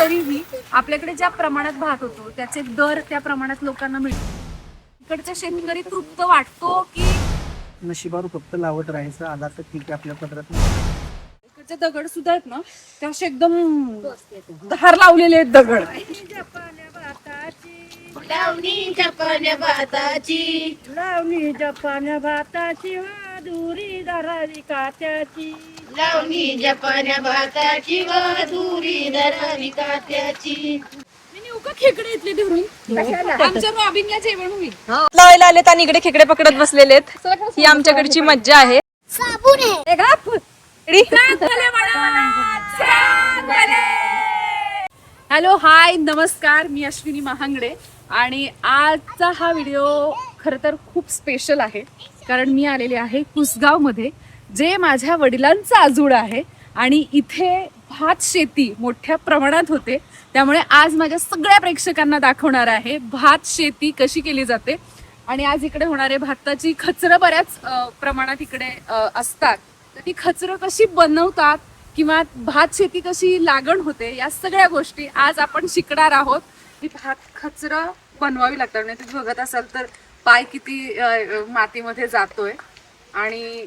तरीही आपल्याकडे ज्या प्रमाणात भात होतो त्याचे दर त्या प्रमाणात लोकांना मिळतो। इकडचा शेतकरी तृप्त वाटतो की नशिबावर फक्त लावत राहायचं, आला तर ठीक आहे आपल्या पदरात। इकडचे दगड सुद्धा आहेत ना ते असे एकदम धार लावलेले आहेत दगड। लावणी जपान्या भाताची, लावणी जपान्या भाताची वादुरी दरारी कात्याची, लावणी जपान्या भाताची वादुरी दरारी कात्याची। मी उगा खेकडे इथले धरून आमच्या रॉबिनला जेवण होईल। लावायला आलेत आणि इकडे खेकडे पकडत बसलेले आहेत। ही आमच्याकडची मज्जा आहे। हॅलो हाय नमस्कार, मी अश्विनी महांगडे आणि आजचा हा व्हिडिओ खरं तर खूप स्पेशल आहे कारण मी आलेले आहे कुसगाव मध्ये, जे माझ्या वडिलांचं आजूळ आहे आणि इथे भात शेती मोठ्या प्रमाणात होते। त्यामुळे आज माझ्या सगळ्या प्रेक्षकांना दाखवणार आहे भात शेती कशी केली जाते आणि आज इकडे होणारे भाताची खचरं बऱ्याच प्रमाणात इकडे असतात, तर ती खचरं कशी बनवतात किंवा भात शेती कशी लागण होते या सगळ्या गोष्टी आज आपण शिकणार आहोत। ही भात खचरं बनवावी लागतात आणि तुम्ही बघत असाल तर पाय किती मातीमध्ये जातोय आणि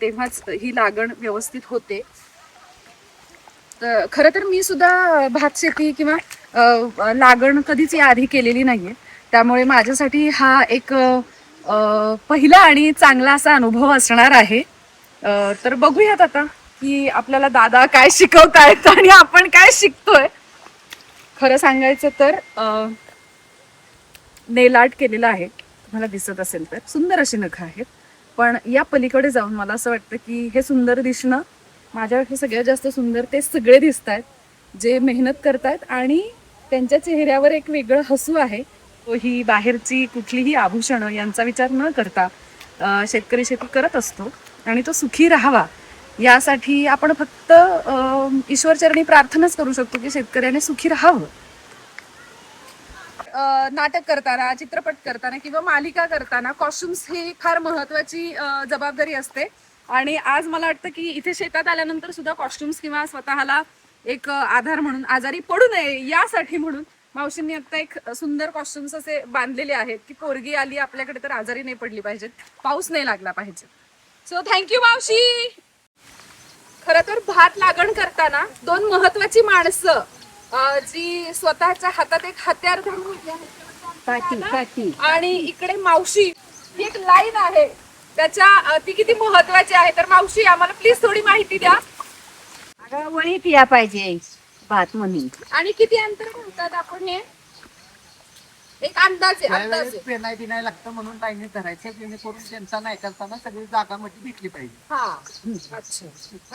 तेव्हाच ही लागण व्यवस्थित होते। तर खरं तर मी सुद्धा भात शेती किंवा लागण कधीच याआधी केलेली नाहीये, त्यामुळे माझ्यासाठी हा एक पहिला आणि चांगला असा अनुभव असणार आहे। तर बघूयात आता की आपल्याला दादा काय शिकवतायत आणि आपण काय शिकतोय। खरं सांगायचं तर नेल आर्ट केलेलं आहे, तुम्हाला दिसत असेल तर सुंदर अशी नखं आहेत, पण या पलीकडे जाऊन मला असं वाटतं की हे सुंदर दिसणं माझ्यापेक्षा सगळ्यात जास्त सुंदर ते सगळे दिसत आहेत जे मेहनत करतायत आणि त्यांच्या चेहऱ्यावर एक वेगळं हसू आहे। ही बाहेरची कुठलीही आभूषणं यांचा विचार न करता शेतकरी शेती करत असतो आणि तो सुखी राहावा यासाठी आपण फक्त ईश्वरचरणी प्रार्थनाच करू शकतो की शेतकऱ्याने सुखी राहावं। नाटक करताना, चित्रपट करताना किंवा मालिका करताना कॉस्ट्युम्स ही फार महत्वाची जबाबदारी असते आणि आज मला वाटतं की इथे शेतात आल्यानंतर सुद्धा कॉस्ट्युम्स किंवा स्वतःला एक आधार म्हणून आजारी पडू नये यासाठी म्हणून मावशींनी आता एक सुंदर कॉस्ट्युम्स असे बांधलेले आहेत की पोरगी आली आपल्याकडे तर आजारी नाही पडली पाहिजेत, पाऊस नाही लागला पाहिजे। सो थँक्यू मावशी। खरं तर भात लागण करताना दोन महत्वाची माणसं जी स्वतःच्या हातात एक हत्यार धरून आणि इकडे मावशी ही एक लाईन आहे त्याच्या ती किती महत्वाची आहे, तर मावशी आम्हाला प्लीज थोडी माहिती द्या। वळीत या पाहिजे भात म्हणून। आणि किती अंतर ठेवतात आपण हे? एक अंदाजे पेनाय बिनाय लागतं म्हणून टायमिंग करायचं, जेणेकरून त्यांचा नाही करताना सगळी जागा मध्ये भेटली पाहिजे। हा अच्छा।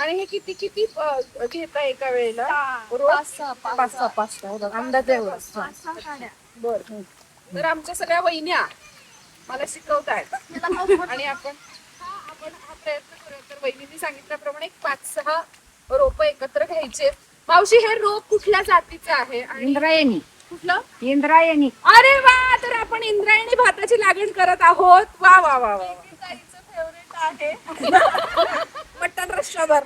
आणि हे किती किती घेता एका वेळेला? पाच सहा अंदाजे बर। तर आमच्या सगळ्या वहिन्या मला शिकवतायत आणि आपण हा प्रयत्न करूया। तर वहिनींनी सांगितल्याप्रमाणे 5-6 रोप एकत्र घ्यायचे। मावशी हे रोप कुठल्या जातीचे आहे? इंद्रायणी। कुठलं? इंद्रायणी। अरे वा, तर आपण इंद्रायणी भाताची लागण करत आहोत। वा वा वा वा, फेवरेट आहे मटन रश्शावर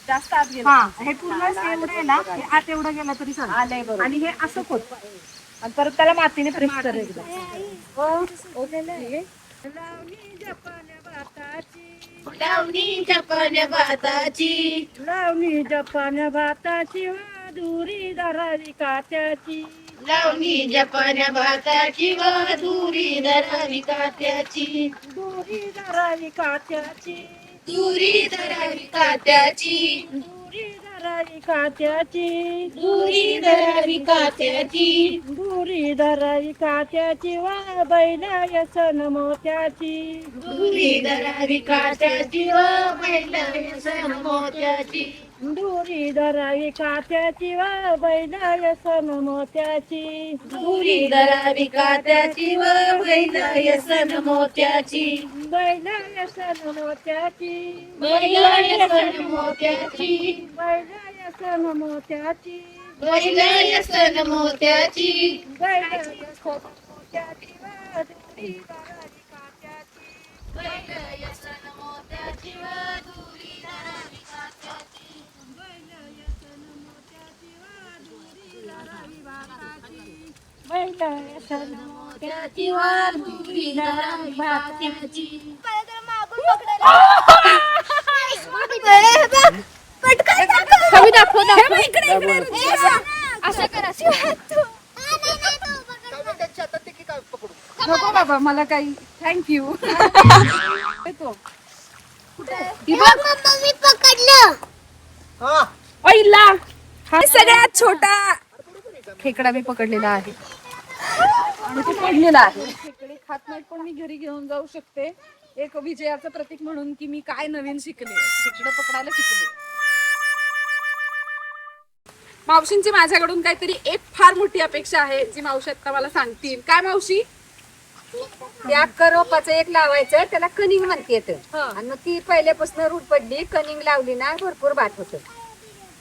जास्त आत गेला। हे पूर्ण एवढे ना, हे आत एवढं गेलं तरी चालेल आणि हे असं होत आणि परत त्याला मातीने फ्रेश करायचं। लावणी जपान्या भाताची, लावणी जपान्या भाताची वादुरी दरारी कात्याची, लावणी जपान्या भाताची वादुरी दरारी कात्याची, दुरी दरारी कात्याची, दुरी दरारी कात्याची, दुरी दरारी कात्याची, दुरी दरारी कात्याची, दुरी दरारी कात्याची वा बैला सन मोत्याची, दुरी दरारी कात्याची व बैला सन मोत्याची, दुरी दरारी कात्याची वा बैला सन मोत्याची, दुरी दरारी कात्याची व बैला सन मोत्याची, बैला सन मोत्याची, बैला सन मोत्याची, बैला सन मोत्याची, बैला सन मोत्याची, बैला सन मोत्याची वा दुरी दरारी कात्याची, बैला सन मोत्याची व दुरी दरारी कात्याची, बैला सन मोत्याची बैल यसन मोत्याची वार तुरी दरावी कात्याची. कमी दाखव असं करा शिवाय. नको बाबा मला काही थँक्यू. मी पकडलं. पहिला हा सगळ्यात छोटा खेकडा मी पकडलेला आहे आणि तो पडलेला आहे. खेकडे खात नाहीत पण मी घरी घेऊन जाऊ शकते, एक विजयाचं प्रतीक म्हणून की मी काय नवीन शिकले, खेकडं पकडायला शिकले. मावशींची माझ्याकडून काहीतरी एक फार मोठी अपेक्षा आहे जी मावशी आता मला सांगतील. काय मावशी? त्या रोपाचं एक लावायचं, त्याला कनिंग म्हणते येतं. आणि मग ती पहिल्यापासून रूट पडली, कनिंग लावली ना भरपूर भात होत.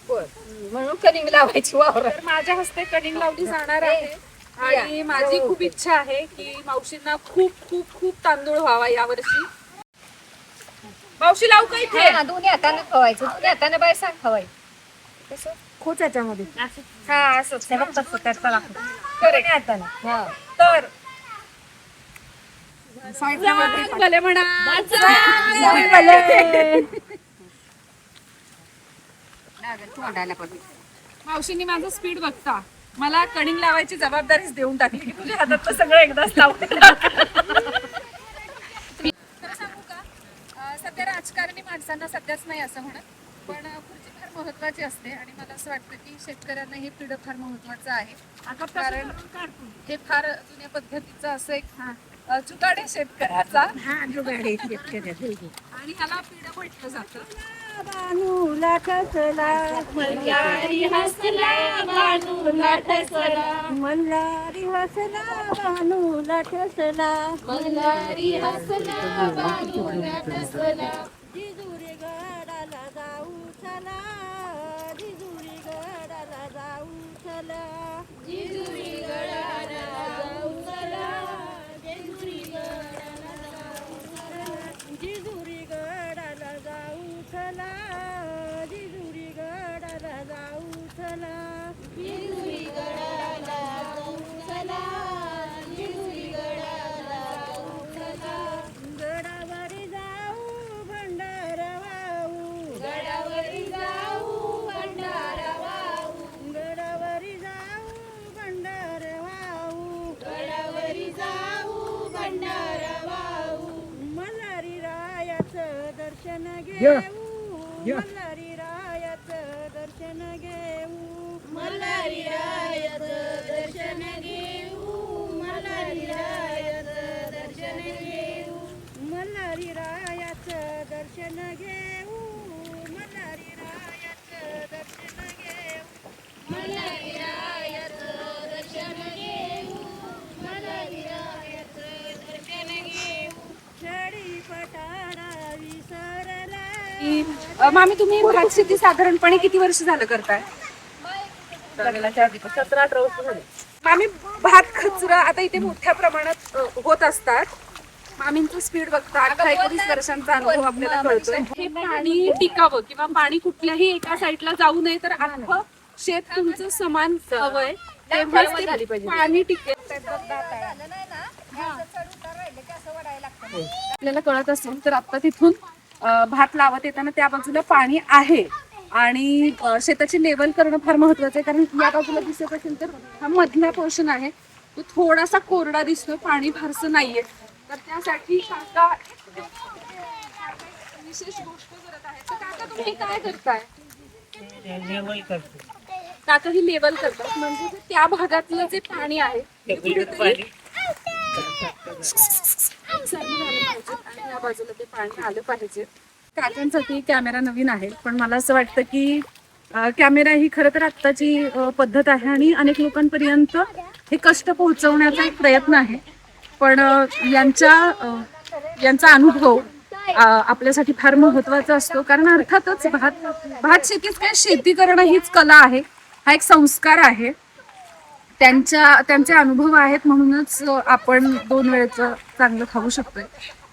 म्हणून कनिंग लावायची वावर. तर माझ्या हस्ते कटिंग लावली जाणार आहे आणि माझी खूप इच्छा आहे की मावशींना खूप खूप खूप तांदूळ व्हावा यावर्षी. मावशी लावू का इथे? दोन्ही हाताने खवायचं, दोन्ही हाताने बाय सांग खवायचं. कसं खोच याच्यामध्ये हा असं दोन्ही हाताने. हा तर भले म्हणा. तोंडाला पण मावशींनी माझं स्पीड बघता मला कणिंग लावायची जबाबदारीच देऊन टाकली की तुझ्या हातात सगळं एकदाच लावते. खरं सांगू का, सध्या राजकारणी माणसांना सध्याच नाही असं म्हणत, पण खुर्ची फार महत्वाची असते आणि मला असं वाटतं की शेतकऱ्यांना हे पिढं फार महत्वाचं आहे. कारण हे फार जुन्या पद्धतीचं असं एक जुगाडे शेतकऱ्याचा आणि ह्याला पिढं म्हटलं जातं. बानूला ठसला मल्हारी हसला बानूला ठसला मल्हारी हसला बानूला ठसला मल्हारी हसला बानूला ठसला. जिजुरी गडाला जाऊ चला जिजुरी गडाला जाऊ चला जिजुरी गडाला जाऊ चला जिजुरी गडाला जाऊ चला जिजुरी गडाला जाऊ चला जिजुरी गडाला जाऊ चला जिजुरी गडाला जाऊ चला जिजुरी गडाला जाऊ चला. गडावरी जाऊ भंडारा वाहू गडावरी जाऊ भंडारा वाहू गडावरी जाऊ भंडारा वाहू गडावरी जाऊ भंडारा वाहू. मल्हारी रायाचं दर्शन घेऊ मल्हारी रायाचं दर्शन घेऊ मल्हारी रायाचं दर्शन घेऊ मल्हारी रायाचं दर्शन घेऊ मल्हारी रायाचं दर्शन घेऊ मल्हारी रायाचं दर्शन घेऊ मल्हारी रायाचं दर्शन घेऊ मल्हारी रायाचं दर्शन घेऊ. छडी पटारा विसरला. मामी तुम्ही भात शेती साधारणपणे किती वर्ष झालं करताय? 17-18 वर्ष झाली. मामी भात खचरा आता इथे मोठ्या प्रमाणात होत असतात. मामींचं स्पीड बघता 18-19 वर्षांचा अनुभव आपल्याला कळतोय. हे पाणी टिकावं किंवा पाणी कुठल्याही एका साईडला जाऊ नये तर अख्खं शेत तुमचं समान हवंय तेव्हाच ते पाणी टिकेल. आपल्याला कळत असेल तर आता तिथून भात लावत येताना त्या बाजूला पाणी आहे आणि शेताची लेवल करणं फार महत्वाचं आहे. कारण या बाजूला दिसत असेल तर हा मधला पोर्शन आहे तो थोडासा कोरडा दिसतो, पाणी फारसं नाहीये. तर त्यासाठी काका विशेष गोष्ट करत आहे. तर काका तुम्ही काय करताय? काका ही लेवल करतात म्हणजे जे त्या भागातलं जे पाणी आहे ते कुठेतरी आणि या बाजूला ते पाणी आलं पाहिजे. काकांसाठी कॅमेरा नवीन आहे पण मला असं वाटतं की कॅमेरा ही खरं तर आत्ताची पद्धत आहे आणि अनेक लोकांपर्यंत हे कष्ट पोहोचवण्याचा एक प्रयत्न आहे. पण यांचा अनुभव आपल्यासाठी फार महत्वाचा असतो. कारण अर्थातच भात शेतीच काय, शेती करणं हीच कला आहे, हा एक संस्कार आहे. त्यांचे अनुभव आहेत म्हणूनच आपण 2 वेळेचं चांगलं खाऊ शकतोय.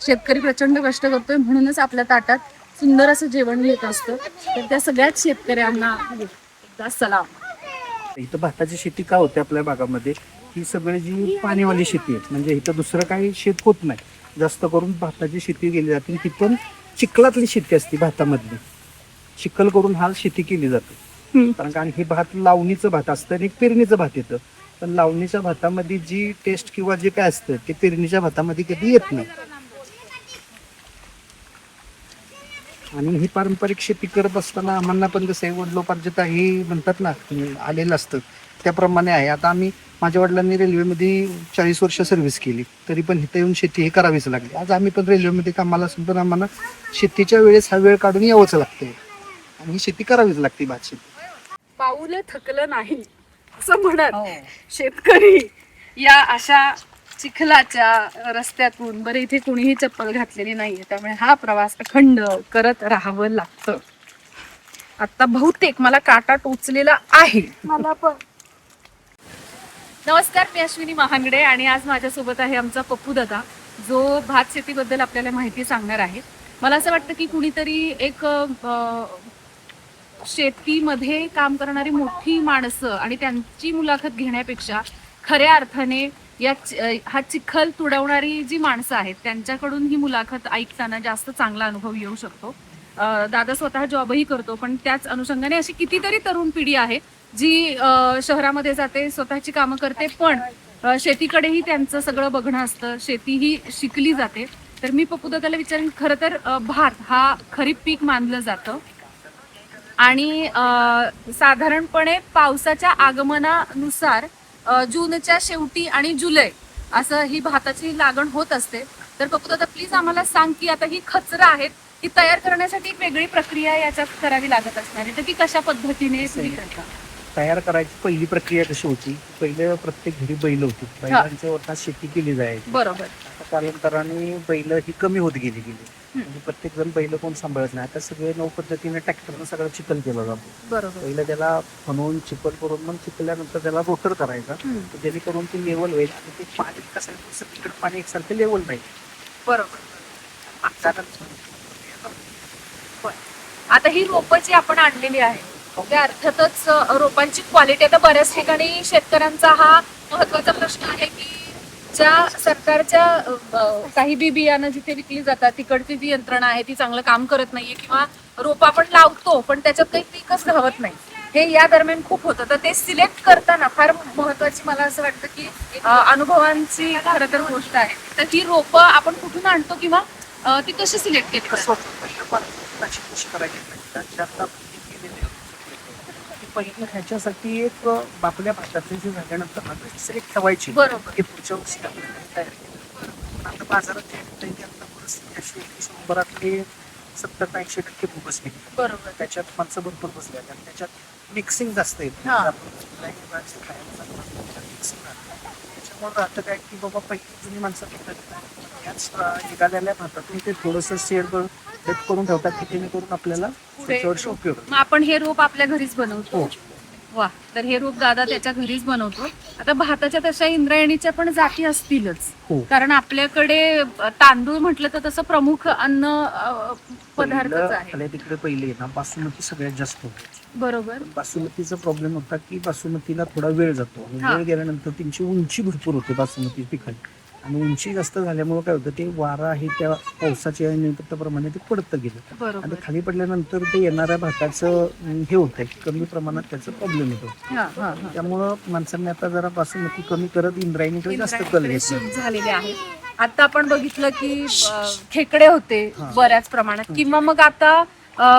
शेतकरी प्रचंड कष्ट करतोय म्हणूनच आपल्या ताटात सुंदर असं जेवण येत असतं. तर त्या सगळ्याच शेतकऱ्यांना एकदा सलाम. इथं भाताची शेती का होते आपल्या भागामध्ये ही सगळी जी पाणीवाली शेती आहे, म्हणजे इथं दुसरं काही शेत होत नाही. जास्त करून भाताची शेती केली जाते. ती पण चिखलातली शेती असते भातामधली. चिखल करून हा शेती केली जाते. कारण हे भात लावणीचं भात असतं आणि एक पेरणीचं भात येतं. पण लावणीच्या भातामध्ये जी टेस्ट किंवा जे काय असतं ते पेरणीच्या भातामध्ये कधी येत नाही. आणि ही पारंपरिक शेती करत असताना आम्हाला पण कसं आहे, वडिलोपार्जित हे म्हणतात ना आलेलं असतं त्याप्रमाणे आहे. आता माझ्या वडिलांनी रेल्वेमध्ये 40 वर्ष सर्व्हिस केली, तरी पण इथं येऊन शेती हे करावीच लागली. आज आम्ही पण रेल्वेमध्ये कामाला असून पण आम्हाला शेतीच्या वेळेस हा वेळ काढून यावंच लागतंय आणि ही शेती करावीच लागते, भात शेती. पाऊलं थकलं नाही असं म्हणत शेतकरी या अशा चिखलाच्या रस्त्यातून, बरं इथे कुणीही चप्पल घातलेली नाहीये, त्यामुळे हा प्रवास अखंड करत राहावं लागतं. आता बहुतेक मला काटा टोचलेला आहे. मला पण. नमस्कार, मी अश्विनी महांगडे आणि आज माझ्यासोबत आहे आमचा पप्पू दादा, जो भात शेतीबद्दल आपल्याला माहिती सांगणार आहे. मला असं वाटतं की कुणीतरी एक शेतीमध्ये काम करणारी मोठी माणसं आणि त्यांची मुलाखत घेण्यापेक्षा खऱ्या अर्थाने हा चिखल तुडवणारी जी माणसं आहेत त्यांच्याकडून ही मुलाखत ऐकताना जास्त चांगला अनुभव येऊ शकतो. दादा स्वतः जॉबही करतो, पण त्याच अनुषंगाने अशी कितीतरी तरुण पिढी आहे जी शहरामध्ये जाते, स्वतःची कामं करते, पण शेतीकडेही त्यांचं सगळं बघणं असतं, शेती ही शिकली जाते. तर मी पप्पू दादाला विचारेन, खरं तर भात हा खरीप पीक मानलं जातं आणि साधारणपणे पावसाच्या आगमनानुसार जूनच्या शेवटी आणि जुलै असं ही भाताची लागण होत असते. तर पप्पू दादा प्लीज आम्हाला सांग की आता ही खचरं आहेत, ती तयार करण्यासाठी एक वेगळी प्रक्रिया याच्यात करावी लागत असणार आहे, तर ती कशा पद्धतीने तुम्ही करता? तयार करायची पहिली प्रक्रिया कशी होती, पहिले प्रत्येक घरी बैल होती, बैलांच्या वरती शेती केली जायची. बरोबर. कालांतराने बैल ही कमी होत गेली म्हणजे प्रत्येक जण बैल कोण सांभाळत नाही. आता सगळे नऊ पद्धतीने ट्रॅक्टरनं सगळं चिखल केलं जातो. बरोबर. पहिलं त्याला खणून चिखल करून मग चिखल्यानंतर त्याला रोटर करायचा, जेणेकरून ती लेवल होईल आणि ते पाणी कसं सगळीकडे पाणी एकसारखं लेवल नाही. बरोबर. आता ही रोपं जी आपण आणलेली आहे त्या अर्थातच रोपांची क्वालिटी, आता बऱ्याच ठिकाणी शेतकऱ्यांचा हा महत्वाचा प्रश्न आहे की ज्या सरकारच्या काही बी बियाणं जिथे विकली जातात तिकडची जी यंत्रणा आहे ती चांगलं काम करत नाहीये, किंवा रोप आपण लावतो पण त्याच्यात काही पीकच राहत नाही. हे या दरम्यान खूप होतं. तर ते सिलेक्ट करताना फार महत्वाची मला असं वाटतं की अनुभवांची खरं तर गोष्ट आहे. तर ही रोपं आपण कुठून आणतो किंवा ती कशी सिलेक्ट केली पहिलं ह्याच्यासाठी एक आपल्या भाताचे जे झाल्यानंतर सिलेक्ट ठेवायची, बरोबर, हे पुढच्या वर्षी तयार केलं. आता बाजारात आता परिस्थिती अशी आहे की 100-रातले 70-80% बसले. बरोबर. त्याच्यात माणसं भरपूर बसले आणि त्याच्यात मिक्सिंग जास्त येत. त्याच्यामुळे राहतं काय की बाबा पहिली जुनी माणसं याच निघालेल्या भातातून ते थोडंसं शेड करून ठेवतात की जेणेकरून आपल्याला उपयोग. मग आपण हे रोप आपल्या घरीच बनवतो. वा, तर हे रोप दादा त्याच्या घरीच बनवतो. आता भाताच्या तशा इंद्रायणीच्या पण जाती असतीलच, कारण आपल्याकडे तांदूळ म्हटलं तर तसं प्रमुख अन्न पदार्थच आहे. तिकडे पहिले ना बासुमती सगळ्यात जास्त होते. बरोबर. बासुमतीचा प्रॉब्लेम होता की बासुमतीला थोडा वेळ जातो, वेळ गेल्यानंतर त्यांची उंची भरपूर होते बासुमती पिकाची, आणि उंची जास्त झाल्यामुळे काय होतं ते वारा आहे त्या पावसाच्या निमित्ताप्रमाणे ते पडतं गेलं आणि खाली पडल्यानंतर ते येणाऱ्या भाताचं हे होतंय कमी प्रमाणात त्याचा प्रॉब्लेम होतो. त्यामुळं माणसांनी आता जरा बासुमती कमी करत इंद्रायणीकडे जास्त कल घेतला झालेले आहे. आता आपण बघितलं की खेकडे होते बऱ्याच प्रमाणात, किंवा मग आता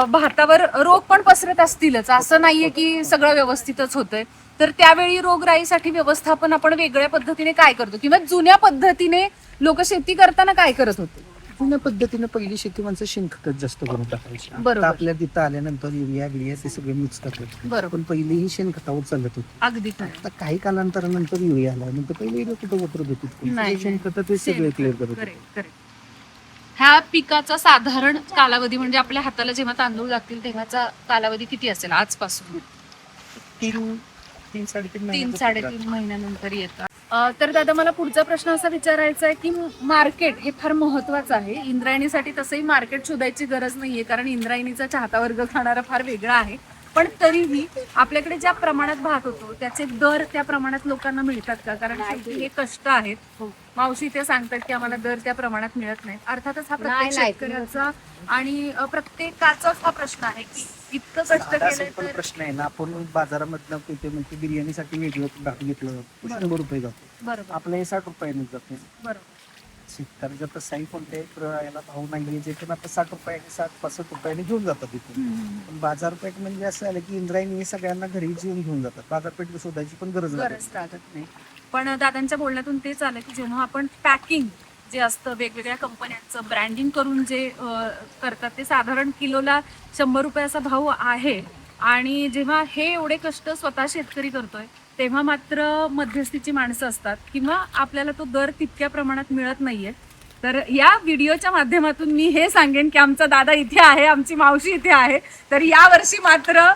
भातावर रोग पण पसरत असतीलच, असं नाहीये की सगळं व्यवस्थितच होतंय. तर त्यावेळी रोगराईसाठी व्यवस्थापन आपण वेगळ्या पद्धतीने काय करतो, किंवा जुन्या पद्धतीने लोक शेती करताना काय करत होते? जुन्या पद्धतीने पहिली शेती माणसं शेणखतच जास्त करून टाकायची. बरोबर. आपल्या तिथं आल्यानंतर युरिया गिरिया ते सगळे मिक्स करतात, बरोबर, पण पहिलीही शेणखतावर चालत होती. अगदी खरं. आता काही कालांतरानंतर युरिया आला, नंतर पहिले युरिया कुठं वापरत होती, शेणखत ते सगळे क्लिअर करत होते. ह्या पिकाचा साधारण कालावधी म्हणजे आपल्या हाताला जेव्हा तांदूळ लागतील तेव्हाचा कालावधी किती असेल आजपासून? 3-3.5 महिन्यानंतर येतात. तर दादा मला पुढचा प्रश्न असा विचारायचा आहे की मार्केट हे फार महत्वाचं आहे. इंद्रायणीसाठी तसंही मार्केट शोधायची गरज नाहीये, कारण इंद्रायणीचा चाहता वर्ग खाणारा फार वेगळा आहे. पण तरीही आपल्याकडे ज्या प्रमाणात भात होतो त्याचे दर त्या प्रमाणात लोकांना मिळतात का? कारण शेवटी हे कष्ट आहेत. मावशी ते सांगतात की आम्हाला दर त्या प्रमाणात मिळत नाही. अर्थातच हा प्रत्येक नाही. शेतकऱ्याचा आणि प्रत्येकाचाच हा प्रश्न आहे की इतकं कष्ट साधा केलंय सिंपल तर प्रश्न आहे ना, आपण बाजारामधनं तिथे म्हणजे बिर्याणीसाठी वेगळं भात घेतलं जातं 100 रुपये जातो, बरोबर आपलं हे 60 रुपयाने जाते. बरोबर शेतकऱ्याच्या तसाही कोणत्याही याला भाव नाही जे पण आता 60 रुपयाने 60-65 रुपयाने घेऊन जातात तिथून. पण बाजारपेठ म्हणजे असं आलं की इंद्रायणी सगळ्यांना घरी येऊन घेऊन जातात, बाजारपेठ शोधायची पण गरज नाही. गरज लागत नाही. पण दादांच्या बोलण्यातून तेच आलं की जेव्हा आपण पॅकिंग जे असतं वेगवेगळ्या कंपन्यांचं ब्रँडिंग करून जे करतात ते साधारण किलोला 100 रुपयाचा भाव आहे. आणि जेव्हा हे एवढे कष्ट स्वतः शेतकरी करतोय तेव्हा मात्र मध्यस्थीची माणसं असतात किंवा आपल्याला तो दर तितक्या प्रमाणात मिळत नाहीये. तर या व्हिडिओच्या माध्यमातून मी हे सांगेन की आमचा दादा इथे आहे, आमची मावशी इथे आहे. तर यावर्षी मात्र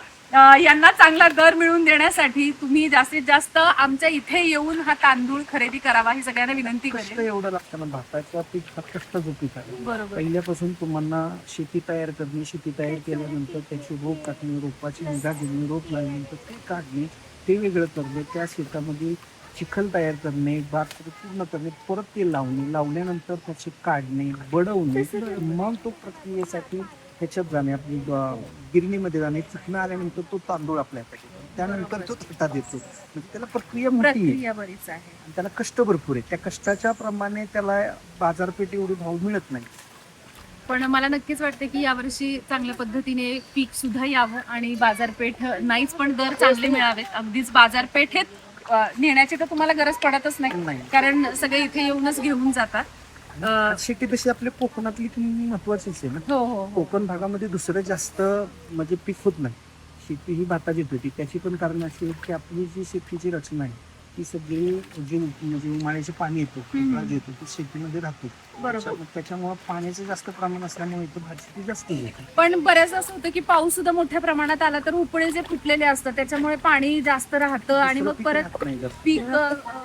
यांना चांगला दर मिळवून देण्यासाठी तुम्ही जास्तीत जास्त आमच्या इथे येऊन हा तांदूळ खरेदी करावा ही सगळ्यांना विनंती कष्ट करेन. एवढं लागतं ना, भाताच्या पीक हा कष्टाचं पीक आहे. बरोबर पहिल्यापासून तुम्हाला शेती तयार करणे, शेती तयार केल्यानंतर त्याची रोप काढणे, रोपाची निगा घेणे, रोप लागल्यानंतर ते काढणे, ते वेगळं करणे, त्या शेतामध्ये चिखल तयार करणे, बाग पूर्ण करणे, परत ते लावणे, लावल्यानंतर त्याचे काढणे, बडवणे, मग तो प्रक्रियेसाठी ह्याच्यात जाणे, आपली गिरणीमध्ये जाणे, चुकणं आल्यानंतर तो तांदूळ आपल्या हातात येतो, त्यानंतर तो ताटात येतो. म्हणजे त्याला प्रक्रिया मोठी आहे प्रक्रिया बरीच आहे. आणि त्याला कष्ट भरपूर आहे. त्या कष्टाच्या प्रमाणे त्याला बाजारपेठ एवढी भाव मिळत नाही. पण मला नक्कीच वाटते की यावर्षी चांगल्या पद्धतीने पीक सुद्धा यावं आणि बाजारपेठ नाहीच पण दर चांगले मिळावेत. अगदीच बाजारपेठेत नेण्याची तर तुम्हाला गरज पडतच नाही नाही. कारण सगळे इथे येऊनच घेऊन जातात. शेती तशी आपल्या कोकणातली ती महत्वाचीच आहे ना. हो हो हो कोकण भागामध्ये दुसरं जास्त म्हणजे पीक होत नाही. शेती ही भाताची होती, त्याची पण कारण अशी आहे की आपली जी शेतीची रचना आहे ती सगळी जी म्हणजे उन्हाळ्याचे पाणी येतो, जे येतो ते शेतीमध्ये राहतो. बरोबर. त्याच्यामुळे पाण्याचं जास्त प्रमाण असल्यामुळे इथं भात शेती जास्त होते. पण बऱ्याचदा असं होतं की पाऊस सुद्धा मोठ्या प्रमाणात आला तर उपळे जे फुटलेले असतात त्याच्यामुळे पाणी जास्त राहतं आणि मग दुसरं पीक परत राहत नाही जास्त. पीक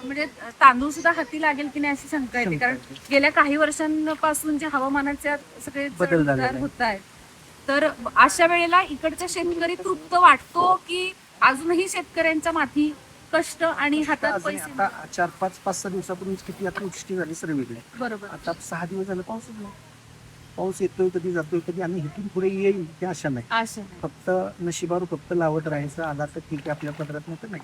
म्हणजे तांदूळ सुद्धा हाती लागेल की नाही अशी शंका येते. कारण गेल्या काही वर्षांपासून जे हवामानाचे सगळे बदल झालेला चढ-उतार आहे. होत आहेत तर अशा वेळेला इकडचा शेतकरी तृप्त वाटतो की अजूनही शेतकऱ्यांच्या माथी कष्ट आणि हातात अजून पैसे. आता 4-5-6 दिवसापूर्वी किती आता वृष्टी झाली सर्व वेगळे. बरोबर आता 6 दिवस झाले पाऊसच नाही. पाऊस येतोय कधी जातोय कधी आणि इथून पुढे येईल ते आशा नाही. आशा नाही. फक्त नशिबावर फक्त लावत राहायचं, आला तर ठीक आहे, आपल्या पदरात नाही तर नाही.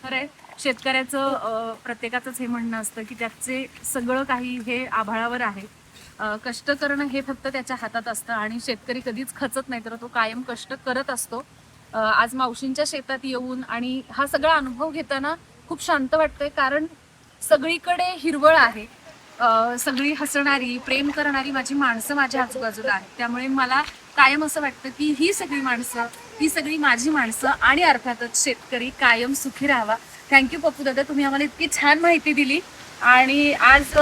खरंय शेतकऱ्याचं प्रत्येकाचंच हे म्हणणं असतं की त्याचे सगळं काही हे आभाळावर आहे. कष्ट करणं हे फक्त त्याच्या हातात असतं आणि शेतकरी कधीच खचत नाही तर तो कायम कष्ट करत असतो. आज मावशींच्या शेतात येऊन आणि हा सगळा अनुभव घेताना खूप शांत वाटतंय कारण सगळीकडे हिरवळ आहे. सगळी हसणारी प्रेम करणारी माझी माणसं माझ्या आजूबाजूला आहेत. त्यामुळे मला कायम असं वाटतं की ही सगळी माणसं, ही सगळी माझी माणसं आणि अर्थातच शेतकरी कायम सुखी राहावा. थँक्यू पप्पू दादा, तुम्ही आम्हाला इतकी छान माहिती दिली. आणि आज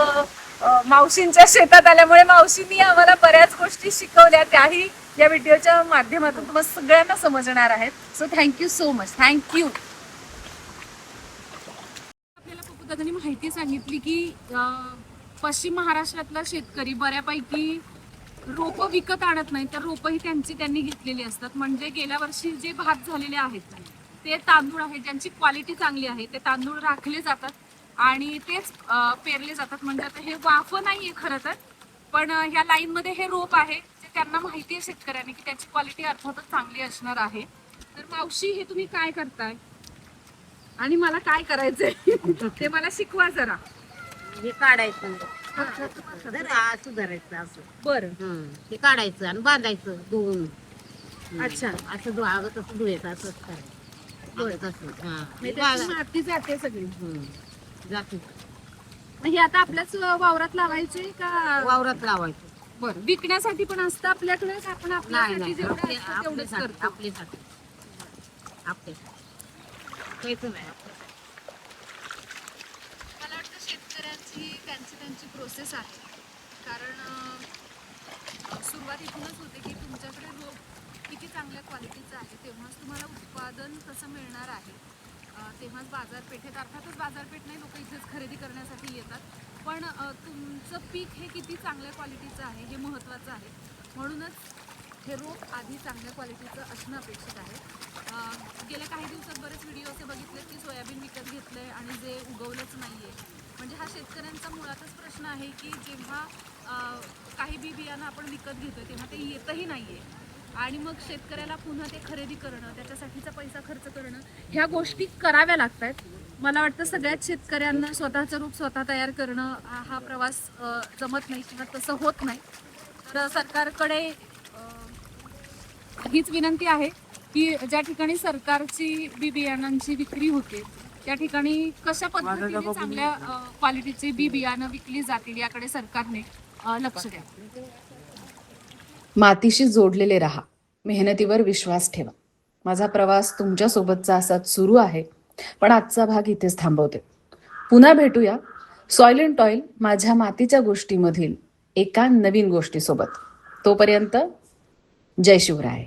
मावशींच्या शेतात आल्यामुळे मावशींनी आम्हाला बऱ्याच गोष्टी शिकवल्या, त्याही या व्हिडिओच्या माध्यमातून तुम्हाला सगळ्यांना समजणार आहेत. So thank you so much. Thank you. आपल्याला पप्पू दादांनी माहिती सांगितली की पश्चिम महाराष्ट्रातला शेतकरी बऱ्यापैकी रोपं विकत आणत नाही तर रोपंही त्यांनी घेतलेली असतात. म्हणजे गेल्या वर्षी जे भात झालेले आहेत ते तांदूळ आहेत ज्यांची क्वालिटी चांगली आहे ते तांदूळ राखले जातात आणि तेच पेरले जातात. म्हणजे आता हे वाफं नाहीये खरं तर, पण ह्या लाईन मध्ये हे रोप आहे जे त्यांना माहिती आहे शेतकऱ्यांनी की त्याची क्वालिटी अर्थातच चांगली असणार आहे. तर मावशी हे तुम्ही काय करताय आणि मला काय करायचंय ते मला शिकवा जरा. हे काढायचं असं धरायचं असं बरं. हे काढायचं आणि बांधायचं धुवून. अच्छा. असं धुवावं तसं धुवायचं असंच करायचं. तसं हा माती जाते सगळी. जाते हे आता आपल्याच वावरात लावायचे का? वावरात लावायचं. बरं. विकण्यासाठी पण असतं आपल्याकडे का आपण नाही आपल्यासाठी नाही जेवढं असतं तेवढंच आपल्यासाठी करतो? आपल्यासाठी काहीच नाही. मला वाटतं शेतकऱ्यांची त्यांची प्रोसेस आहे. कारण सुरुवात इथूनच होते की तुमच्याकडे रोप किती चांगल्या क्वालिटीचं आहे तेव्हाच तुम्हाला उत्पादन कसं मिळणार आहे. तेव्हाच बाजारपेठेत, अर्थातच बाजारपेठ नाही, लोक इथेच खरेदी करण्यासाठी येतात. पण तुमचं पीक हे किती चांगल्या क्वालिटीचं आहे हे महत्त्वाचं आहे. म्हणूनच हे रोप आधी चांगल्या क्वालिटीचं असणं अपेक्षित आहे. गेल्या काही दिवसात बरेच व्हिडिओ असे बघितले की सोयाबीन विकत घेतलंय आणि जे उगवलंच नाहीये. म्हणजे हा शेतकऱ्यांचा मुळातच प्रश्न आहे की जेव्हा काही बी बियाणं आपण विकत घेतोय तेव्हा ते येतही नाहीये आणि मग शेतकऱ्याला पुन्हा ते खरेदी करणं, त्याच्यासाठीचा पैसा खर्च करणं, ह्या गोष्टी कराव्या लागत आहेत. मला वाटतं सगळ्याच शेतकऱ्यांना स्वतःचं रूप स्वतः तयार करणं हा प्रवास जमत नाही किंवा तसं होत नाही. तर सरकारकडे हीच विनंती आहे की ज्या ठिकाणी सरकारची बी बियाणांची विक्री होते त्या ठिकाणी कशा पद्धतीने चांगल्या क्वालिटीचे बी बियाणं विकली जातील याकडे सरकारने लक्ष द्यावं. मातीशी जोडलेले राहा, मेहनतीवर विश्वास ठेवा. माझा प्रवास तुमच्यासोबतचा असाच सुरू आहे, पण आजचा भाग इथेच थांबवते. पुन्हा भेटूया सॉइल अँड टॉईल माझ्या मातीच्या गोष्टीमधील एका नवीन गोष्टीसोबत. तोपर्यंत जय शिवराय.